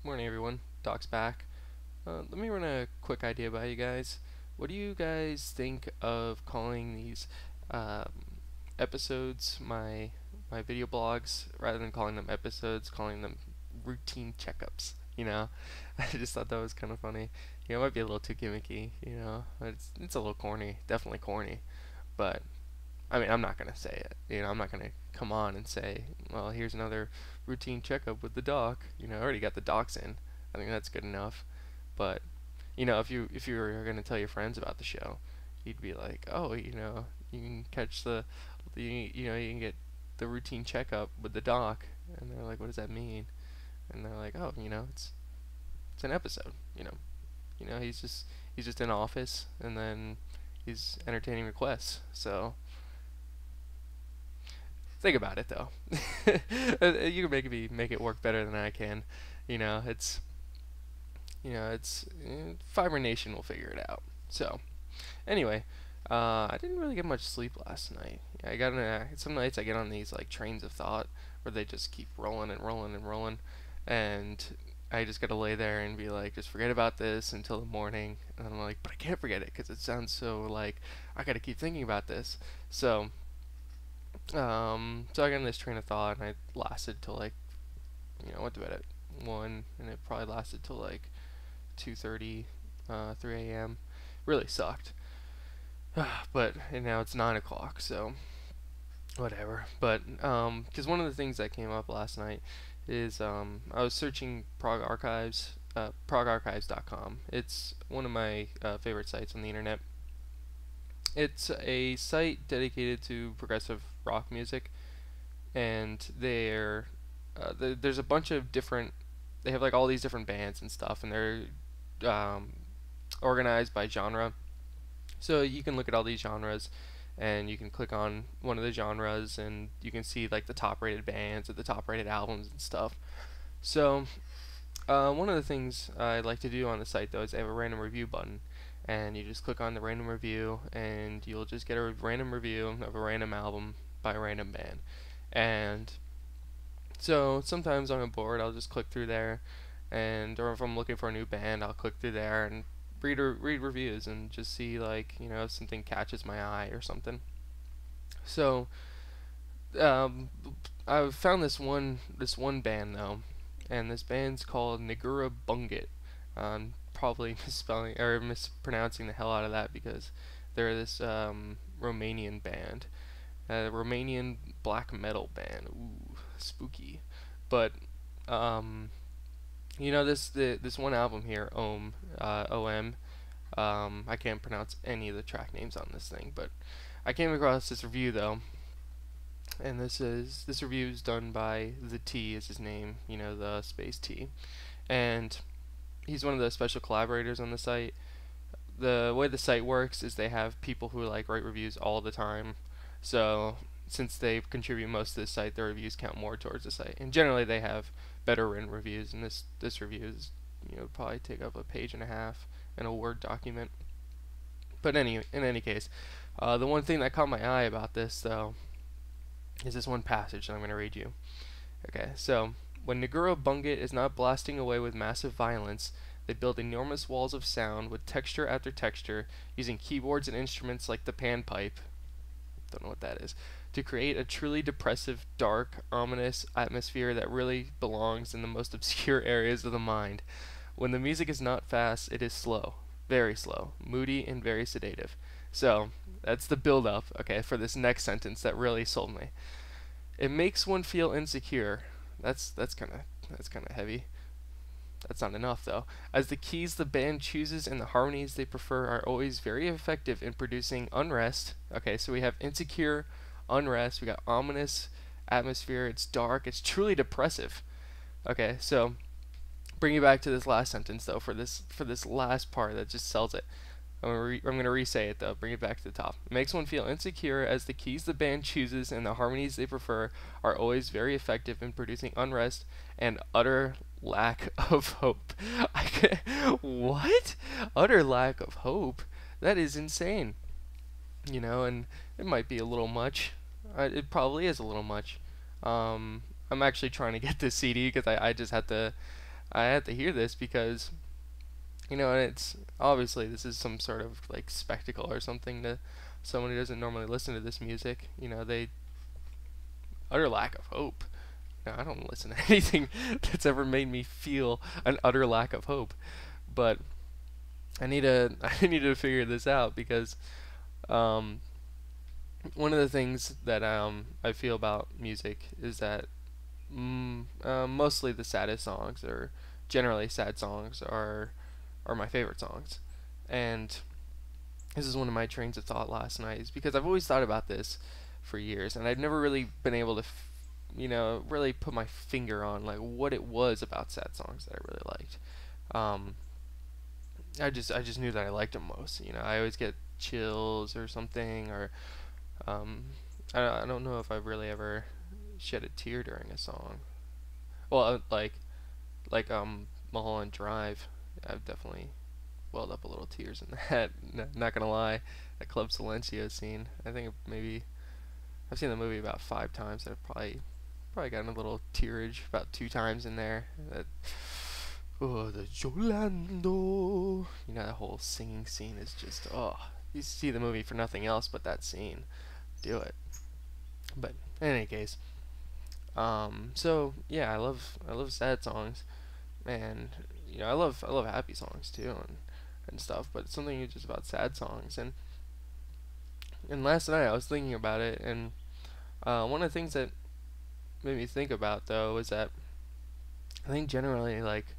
Morning everyone, Doc's back. Let me run a quick idea by you guys. What do you guys think of calling these um, episodes, my video blogs, rather than calling them episodes, calling them routine checkups? I just thought that was kind of funny. It might be a little too gimmicky. It's a little corny, definitely corny. But I mean, I'm not gonna say it. I'm not gonna come on and say, well, here's another routine checkup with the doc. I already got the docs in. I think that's good enough. But if you were gonna tell your friends about the show, you'd be like, oh, you can catch you can get the routine checkup with the doc, and they're like, what does that mean? And they're like, oh, it's an episode. He's just in office, and then he's entertaining requests. So think about it though. You can make it work better than I can. You know, it's Fiber Nation will figure it out. So anyway, I didn't really get much sleep last night. Some nights I get on these like trains of thought where they just keep rolling and rolling and rolling, and I just gotta lay there and be like, just forget about this until the morning. And I'm like, but I can't forget it because it sounds so like I gotta keep thinking about this. So I got in this train of thought, and I lasted till like, went to bed at 1, and it probably lasted till like 2:30, 3 a.m. Really sucked. And now it's 9 o'clock, so whatever. But because one of the things that came up last night is I was searching prog archives, progarchives.com. It's one of my favorite sites on the internet. It's a site dedicated to progressive rock music, and there's a bunch of different. They have like all these different bands and stuff, and they're um, organized by genre. So you can look at all these genres, and you can click on one of the genres, and you can see like the top rated bands or the top rated albums and stuff. So one of the things I like to do on the site though is they have a random review button, and you just click on the random review, and you'll just get a random review of a random album by a random band. And so sometimes when I'm bored, I'll just click through there, or if I'm looking for a new band, I'll click through there and read reviews and just see like if something catches my eye or something. So um, I found this one band though, and this band's called Nagura Bunget. Probably misspelling or mispronouncing the hell out of that because they're this Romanian band, a Romanian black metal band. Ooh, spooky. But this one album here, OM. I can't pronounce any of the track names on this thing, but I came across this review though, and this review is done by the T is his name, the space T, and he's one of the special collaborators on the site. The way the site works is they have people who like write reviews all the time. So since they contribute most to the site, their reviews count more towards the site. And generally they have better written reviews, and this review is probably take up a page and a half in a Word document. But in any case, the one thing that caught my eye about this though is this one passage that I'm going to read you. Okay, so when Nagura Bunget is not blasting away with massive violence, they build enormous walls of sound with texture after texture, using keyboards and instruments like the panpipe, don't know what that is, to create a truly depressive, dark, ominous atmosphere that really belongs in the most obscure areas of the mind. When the music is not fast, it is slow, very slow, moody, and very sedative. So, that's the build-up, okay, for this next sentence that really sold me. It makes one feel insecure. That's kind of heavy. That's not enough though, as the keys the band chooses and the harmonies they prefer are always very effective in producing unrest. Okay, so we have insecure, unrest, we got ominous atmosphere, it's dark, it's truly depressive. Okay, so bring you back to this last sentence though, for this last part that just sells it. I'm gonna re-say it though, bring it back to the top. It makes one feel insecure as the keys the band chooses and the harmonies they prefer are always very effective in producing unrest and utter lack of hope. What? Utter lack of hope? That is insane. And it might be a little much. It probably is a little much. I'm actually trying to get this CD because I just had to I had to hear this because, it's obviously this is some sort of like spectacle or something to someone who doesn't normally listen to this music. They utter lack of hope. I don't listen to anything that's ever made me feel an utter lack of hope. But I need to I need to figure this out because um, one of the things that I feel about music is that mostly the saddest songs, or generally sad songs, are my favorite songs. And this is one of my trains of thought last night, is because I've always thought about this for years, and I've never really been able to really put my finger on like what it was about sad songs that I really liked. Um, I just knew that I liked them most. I always get chills or something, or um, I don't know if I've really ever shed a tear during a song. Well, like Mulholland Drive, I've definitely welled up a little tears in that. Not gonna lie, that Club Silencio scene. I think maybe I've seen the movie about 5 times. I've probably gotten a little tearage about 2 times in there. That, oh, the Jolando. That whole singing scene is just, oh. You see the movie for nothing else but that scene. Do it. But in any case, so yeah, I love sad songs, and I love happy songs too, and stuff. But it's something just about sad songs, and last night I was thinking about it, and one of the things that made me think about though was that I think generally like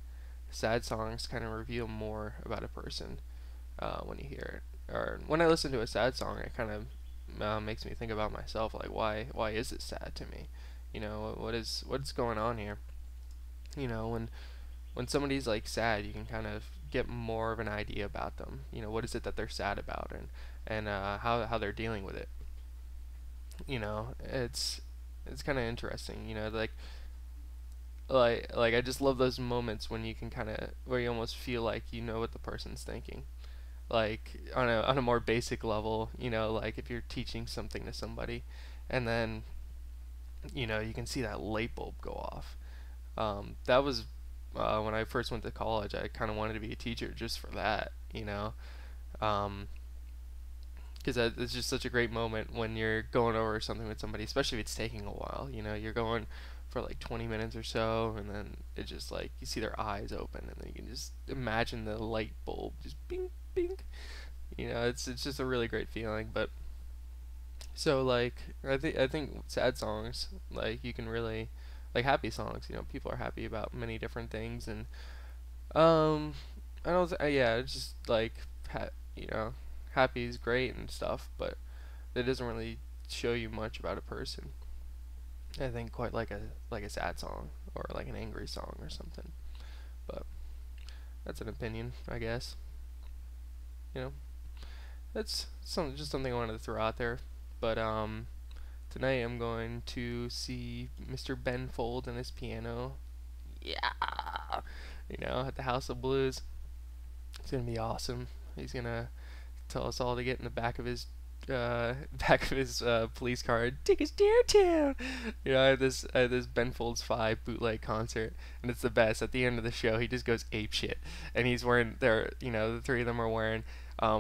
sad songs kind of reveal more about a person when you hear it, or when I listen to a sad song, it kind of makes me think about myself, like why is it sad to me? What's going on here? When somebody's like sad, you can kind of get more of an idea about them. What is it that they're sad about, and how they're dealing with it. It's kind of interesting. Like I just love those moments when you can kind of where you almost feel like you know what the person's thinking. Like on a more basic level, like if you're teaching something to somebody, and then you can see that light bulb go off. That was when I first went to college. I kind of wanted to be a teacher just for that, um, because it's just such a great moment when you're going over something with somebody, especially if it's taking a while. You're going for like 20 minutes or so, and then it just like you see their eyes open, and then you can just imagine the light bulb just bing bing. It's just a really great feeling. But so like I think sad songs, like you can really like happy songs. People are happy about many different things, and um I don't yeah, it's just like you know happy is great and stuff, but it doesn't really show you much about a person. I think quite like a sad song or like an angry song or something. But that's an opinion, I guess. You know, that's just something I wanted to throw out there. But tonight I'm going to see Mr. Ben Fold and his piano. Yeah, at the House of Blues. It's gonna be awesome. He's gonna tell us all to get in the back of his police car and take us downtown. I had this Ben Folds 5 bootleg concert, and it's the best. At the end of the show, he just goes ape shit, and he's wearing the three of them are wearing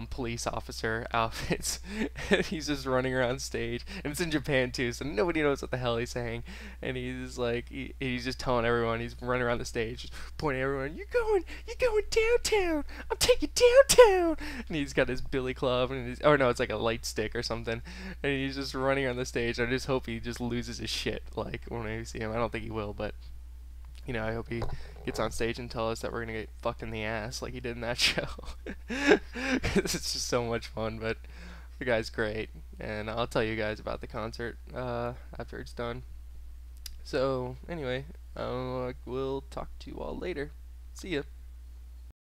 police officer outfits. And he's just running around stage, and it's in Japan too, so nobody knows what the hell he's saying. And he's like, he's just telling everyone, he's running around the stage, just pointing at everyone, you're going downtown. I'm taking downtown. And he's got his billy club, and no, it's like a light stick or something, and he's just running on the stage. I just hope he just loses his shit, like when I see him. I don't think he will, but I hope he gets on stage and tell us that we're gonna get fucked in the ass like he did in that show. 'Cause it's just so much fun. But the guy's great, and I'll tell you guys about the concert after it's done. So anyway, we'll talk to you all later. See ya.